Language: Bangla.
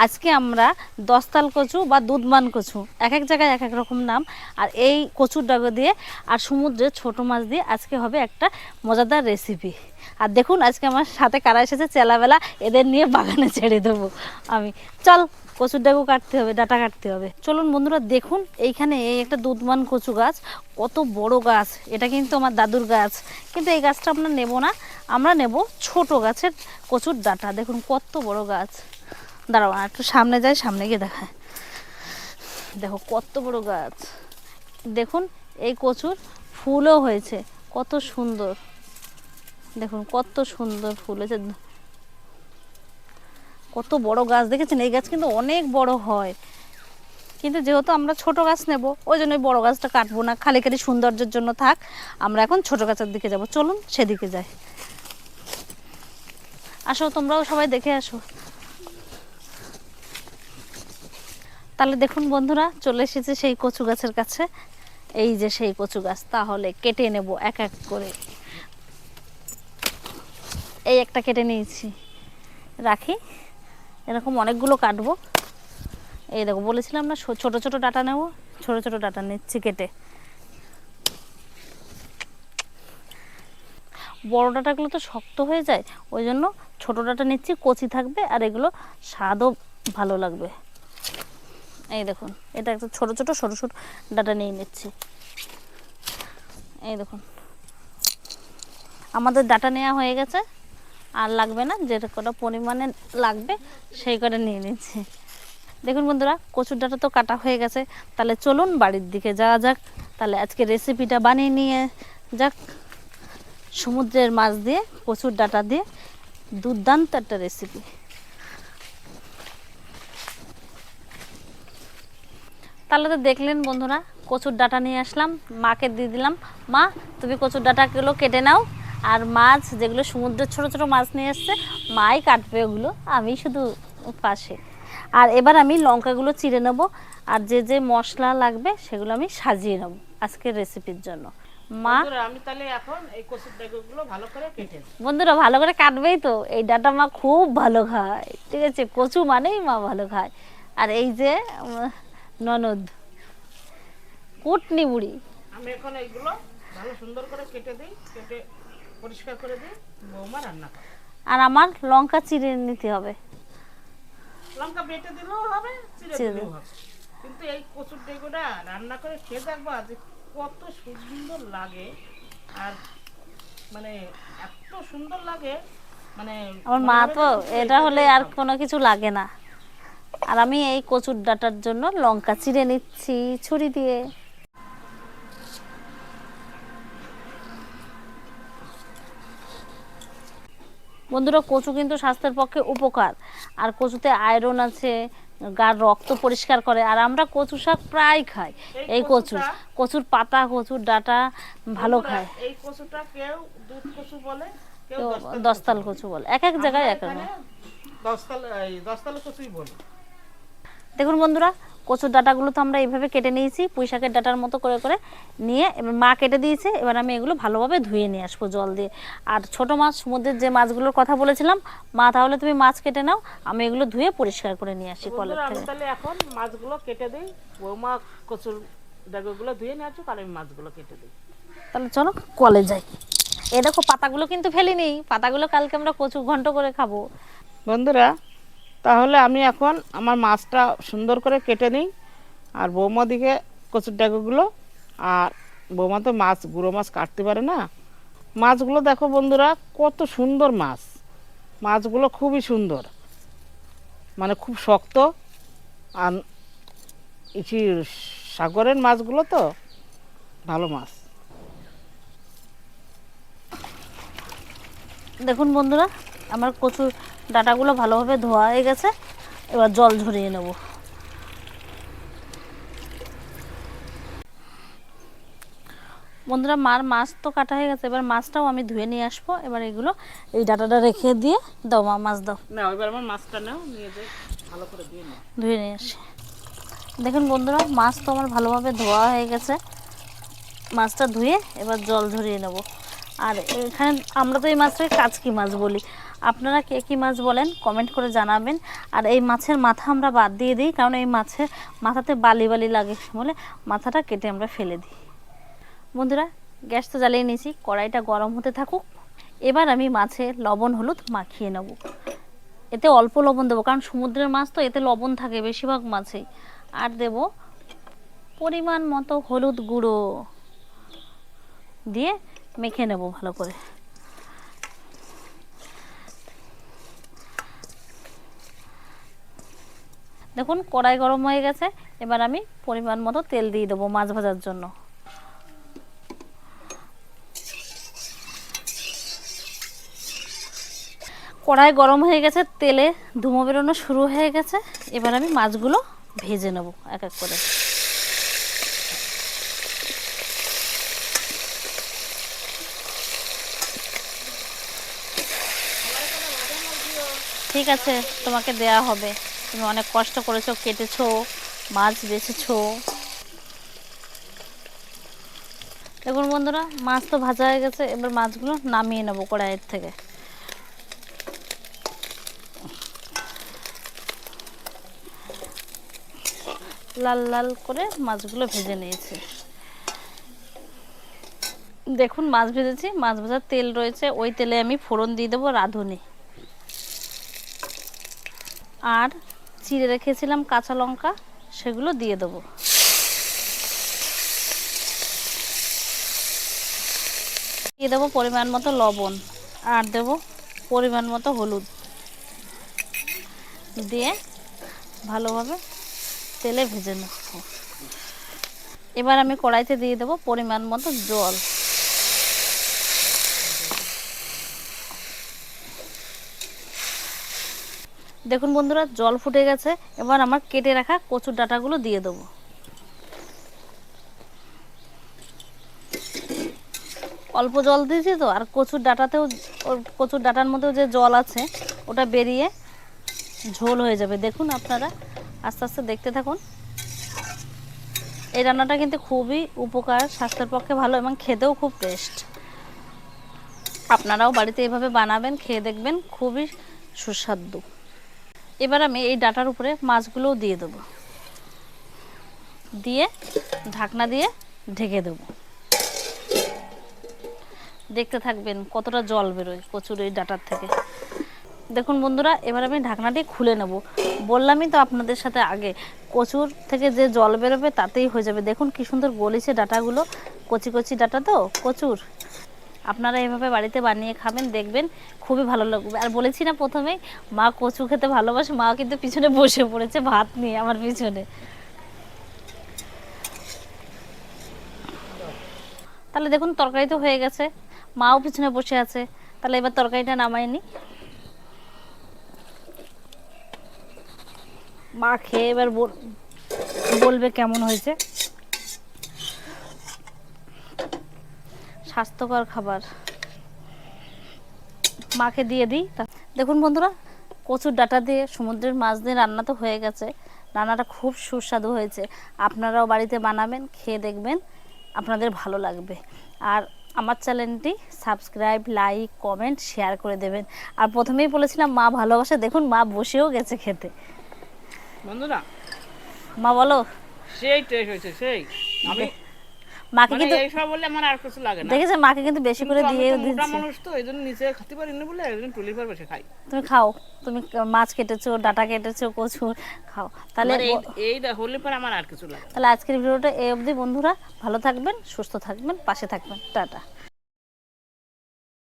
আজকে আমরা দস্তাল কচু বা দুধমান কচু, এক এক জায়গায় এক এক রকম নাম, আর এই কচুর ডাগো দিয়ে আর সমুদ্রের ছোট মাছ দিয়ে আজকে হবে একটা মজাদার রেসিপি। আর দেখুন আজকে আমার সাথে কারা এসেছে, চেলাবেলা এদের নিয়ে বাগানে ছেড়ে দেবো আমি। চল, কচুর ডাগু কাটতে হবে, ডাটা কাটতে হবে। চলুন বন্ধুরা, দেখুন এইখানে এই একটা দুধমান কচু গাছ, কত বড় গাছ। এটা কিন্তু আমার দাদুর গাছ, কিন্তু এই গাছটা আমরা নেব না, আমরা নেব ছোট গাছের কচুর ডাটা। দেখুন কত বড় গাছ। দাঁড়াও একটু সামনে যাই, সামনে গিয়ে দেখায়। দেখো কত বড় গাছ। দেখুন এই কচুর ফুলও হয়েছে, কত সুন্দর। দেখুন কত সুন্দর ফুল হয়েছে, কত বড় গাছ দেখেছেন। এই গাছ কিন্তু অনেক বড় হয়, কিন্তু যেহেতু আমরা ছোট গাছ নেব ওই জন্য বড় গাছটা কাটবো না, খালি খালি সৌন্দর্যের জন্য থাক। আমরা এখন ছোট গাছের দিকে যাব, চলুন সেদিকে যাই। আসো তোমরাও সবাই দেখে আসো। তাহলে দেখুন বন্ধুরা, চলে এসেছে সেই কচু গাছের কাছে। এই যে সেই কচু গাছ, তাহলে কেটে নেব এক এক করে। এই একটা কেটে নিয়েছি, রাখি। এরকম অনেকগুলো কাটবো। এই দেখো বলেছিলাম না ছোট ছোট ডাটা নেব, ছোট ছোট ডাটা নিচ্ছি কেটে। বড় ডাটাগুলো তো শক্ত হয়ে যায়, ওই জন্য ছোট ডাটা নিচ্ছি, কচি থাকবে আর এগুলো স্বাদও ভালো লাগবে। এই দেখুন এটা একটা ছোট ছোট সরু সরু ডাটা নিয়ে নিচ্ছি। এই দেখুন আমাদের ডাটা নেওয়া হয়ে গেছে, আর লাগবে না, যেটা কটা পরিমাণে লাগবে সেই কটা নিয়ে নিচ্ছি। দেখুন বন্ধুরা, কচুর ডাটা তো কাটা হয়ে গেছে, তাহলে চলুন বাড়ির দিকে যাওয়া যাক। তাহলে আজকে রেসিপিটা বানিয়ে নিয়ে যাক। সমুদ্রের মাছ দিয়ে কচুর ডাটা দিয়ে দুর্দান্ত একটা রেসিপি। তাহলে তো দেখলেন বন্ধুরা, কচুর ডাটা নিয়ে আসলাম, মাকে দিয়ে দিলাম। মা তুমি কচুর ডাটাগুলো কেটে নাও, আর মাছ যেগুলো সমুদ্রের ছোট ছোট মাছ নিয়ে এসছে মাই কাটবে, ওগুলো আমি শুধু পাশে। আর এবার আমি লঙ্কাগুলো চিড়ে নেব, আর যে যে মশলা লাগবে সেগুলো আমি সাজিয়ে নেব আজকের রেসিপির জন্য। মা আমি তাহলে এখন এই কচুর ডাঁটাগুলো ভালো করে কেটে দিই। বন্ধুরা ভালো করে কাটবেই তো, এই ডাটা মা খুব ভালো খায়, ঠিক আছে? কচু মানেই মা ভালো খায়। আর এই যে ননদ কুটনি বুড়ি, আমি এখন এইগুলো ভালো সুন্দর করে কেটে দিই, কেটে পরিষ্কার করে দিই, বৌমা রান্না করে। আর আমার লঙ্কা চিড়ে নিতে হবে। লঙ্কা বেটে দিলেও হবে, চিড়ে দিলেও হবে, কিন্তু এই কচুর ডাঁটাটা রান্না করে খেয়ে দেখবা যে কত সুন্দর লাগে। আর মানে এত সুন্দর লাগে, মানে আমার মা তো এটা হলে আর কোনো কিছু লাগে না। আর আমি এই কচুর ডাঁটার জন্য লঙ্কা চিড়ে নিচ্ছি ছুরি দিয়ে। বন্ধুরা কচু কিন্তু স্বাস্থ্যের পক্ষে উপকার, আর কচুতে আয়রন আছে, গার রক্ত পরিষ্কার করে। আর আমরা কচু শাক প্রায় খাই, এই কচুর পাতা, কচুর ডাঁটা ভালো খায়। এই কচুটা কেউ দুধ কচু বলে, কেউ দস্তাল কচু বলে, এক এক জায়গায় এক এক। দস্তাল কচুই বলে। দেখুন বন্ধুরা, কচুর ডাঁটাগুলো তো আমরা এইভাবে কেটে নিয়েছি, পুঁই শাকের ডাঁটার মতো করে করে নিয়ে। এবার মা কেটে দিয়েছে, এবার আমি এগুলো ভালোভাবে ধুয়ে নিয়ে আসবো জল দিয়ে। আর ছোট মাছ, সমুদ্রের যে মাছগুলোর কথা বলেছিলাম, মা তাহলে তুমি মাছ কেটে নাও, আমি এগুলো ধুয়ে পরিষ্কার করে নিয়ে আসি কলের থেকে। তাহলে এখন মাছগুলো কেটে দিই, বৌমা কচুর ডাঁটাগুলো ধুয়ে নিয়ে আসুক, আর আমি মাছগুলো কেটে দিই। তাহলে চলো কলে যাই। এ দেখো পাতাগুলো কিন্তু ফেলিনি, পাতাগুলো কালকে আমরা কচু ঘন্ট করে খাবো। বন্ধুরা তাহলে আমি এখন আমার মাছটা সুন্দর করে কেটে নিই, আর বৌমা দিকে কচুর ডাঁটাগুলো। আর বৌমা তো মাছ, গুঁড়ো মাছ কাটতে পারে না। মাছগুলো দেখো বন্ধুরা কত সুন্দর মাছ, মাছগুলো খুবই সুন্দর, মানে খুব শক্ত। আর ইচি সাগরের মাছগুলো তো ভালো মাছ। দেখুন বন্ধুরা, আমার কচুর ডাঁটাগুলো ভালোভাবে ধোয়া হয়ে গেছে, এবার জল ঝরিয়ে নেব। বন্ধুরা মার মাছ তো কাটা হয়ে গেছে, এবার মাছটাও আমি ধুয়ে নিয়ে আসবো। এবার এগুলো এই ডাঁটাটা রেখে দিয়ে দাও মা, মাছ দাও। না এবার আমার মাছটা নাও, নিয়ে যাই ভালো করে ধুয়ে নিয়ে আসি। দেখুন বন্ধুরা, মাছ তো আমার ভালোভাবে ধোয়া হয়ে গেছে, মাছটা ধুয়ে এবার জল ঝরিয়ে নেব। আর এখানে আমরা তো এই মাছটাকে কাচকি মাছ বলি, আপনারা কে কী মাছ বলেন কমেন্ট করে জানাবেন। আর এই মাছের মাথা আমরা বাদ দিয়ে দিই, কারণ এই মাছের মাথাতে বালি বালি লাগে বলে মাথাটা কেটে আমরা ফেলে দিই। বন্ধুরা, গ্যাস তো জ্বালিয়ে নিয়েছি, কড়াইটা গরম হতে থাকুক। এবার আমি মাছে লবণ হলুদ মাখিয়ে নেব। এতে অল্প লবণ দেবো, কারণ সমুদ্রের মাছ তো এতে লবণ থাকে বেশিরভাগ মাছেই। আর দেব পরিমাণ মতো হলুদ গুঁড়ো দিয়ে মেখে নেব ভালো করে। দেখুন কড়াই গরম হয়ে গেছে, এবার আমি পরিমাণ মতো তেল দিয়ে দেবো মাছ ভাজার জন্য। কড়াই গরম হয়ে গেছে, তেলে ধুমো বেরোনো শুরু হয়ে গেছে। এবার আমি মাছগুলো ভেজে নেব এক এক করে। ঠিক আছে, তোমাকে দেয়া হবে, তুমি অনেক কষ্ট করেছো, কেটেছো, মাছ বেছেছো। দেখুন বন্ধুরা, মাছ তো ভাজা হয়ে গেছে, এবার মাছগুলো নামিয়ে নেব কড়াইয়ের থেকে। লাল লাল করে মাছগুলো ভেজে নিয়েছি। দেখুন মাছ ভেজেছি, মাছ ভাজার তেল রয়েছে, ওই তেলে আমি ফোড়ন দিয়ে দেবো রাঁধুনি। আর চিড়ে রেখেছিলাম কাঁচা লঙ্কা, সেগুলো দিয়ে দেবো। দিয়ে দেবো পরিমাণ মতো লবণ, আর দেব পরিমাণ মতো হলুদ দিয়ে ভালোভাবে তেলে ভেজে নেব। এবার আমি কড়াইতে দিয়ে দেবো পরিমাণ মতো জল। দেখুন বন্ধুরা, জল ফুটে গেছে, এবার আমার কেটে রাখা কচুর ডাঁটাগুলো দিয়ে দেবো। অল্প জল দিয়েছি তো, আর কচুর ডাঁটাতেও, কচুর ডাঁটার মধ্যেও যে জল আছে ওটা বেরিয়ে ঝোল হয়ে যাবে। দেখুন আপনারা আস্তে আস্তে দেখতে থাকুন। এই রান্নাটা কিন্তু খুবই উপকার, স্বাস্থ্যের পক্ষে ভালো এবং খেতেও খুব টেস্ট। আপনারাও বাড়িতে এভাবে বানাবেন, খেয়ে দেখবেন, খুবই সুস্বাদু। এবার আমি এই ডাঁটার উপরে মাছগুলোও দিয়ে দেবো, দিয়ে ঢাকনা দিয়ে ঢেকে দেবো। দেখতে থাকবেন কতটা জল বেরোয় কচুর এই ডাঁটার থেকে। দেখুন বন্ধুরা, এবার আমি ঢাকনাটি খুলে নেব। বললামই তো আপনাদের সাথে আগে, কচুর থেকে যে জল বেরোবে তাতেই হয়ে যাবে। দেখুন কি সুন্দর গলিছে ডাঁটাগুলো, কচি কচি ডাঁটা তো কচুর। আপনারা এভাবে বাড়িতে বানিয়ে খাবেন, দেখবেন খুবই ভালো লাগবে। আর বলেছি না প্রথমেই, মা কচু খেতে ভালোবাসে, মা কিন্তু পিছনে বসে পড়েছে ভাত নিয়ে আমার পিছনে। তাহলে দেখুন তরকারি তো হয়ে গেছে, মাও পিছনে বসে আছে। তাহলে এবার তরকারিটা নামাই নি। মা খেয়ে এবার বলবে কেমন হয়েছে। স্বাস্থ্যকর খাবার মাকে দিয়ে দিই। দেখুন বন্ধুরা, কচুর ডাঁটা দিয়ে সমুদ্রের মাছ দিয়ে রান্না তো হয়ে গেছে। রান্নাটা খুব সুস্বাদু হয়েছে। আপনারাও বাড়িতে বানাবেন, খেয়ে দেখবেন, আপনাদের ভালো লাগবে। আর আমার চ্যানেলটি সাবস্ক্রাইব, লাইক, কমেন্ট, শেয়ার করে দেবেন। আর প্রথমেই বলেছিলাম মা ভালোবাসে, দেখুন মা বসেও গেছে খেতে। বন্ধুরা, মা বলো, সেই টেস্ট হয়েছে, সেই। আমি মাকে কিন্তু এইসব বললে আমার আর কিছু লাগে না। দেখেছে, মাকে কিন্তু বেশি করে দিয়ে মোটা দিচ্ছে। মানুষ তো, এই জন্য নিচে খেতে পারি না বলে একদিন টুলির পর বসে খাই। তুমি খাও, তুমি মাছ কেটেছো, ডাঁটা কেটেছো, কচু খাও। তাহলে এই হলে পর আমার আর কিছু লাগে। তাহলে আজকের ভিডিওটা এই অবধি। বন্ধুরা ভালো থাকবেন, সুস্থ থাকবেন, পাশে থাকবেন। টাটা।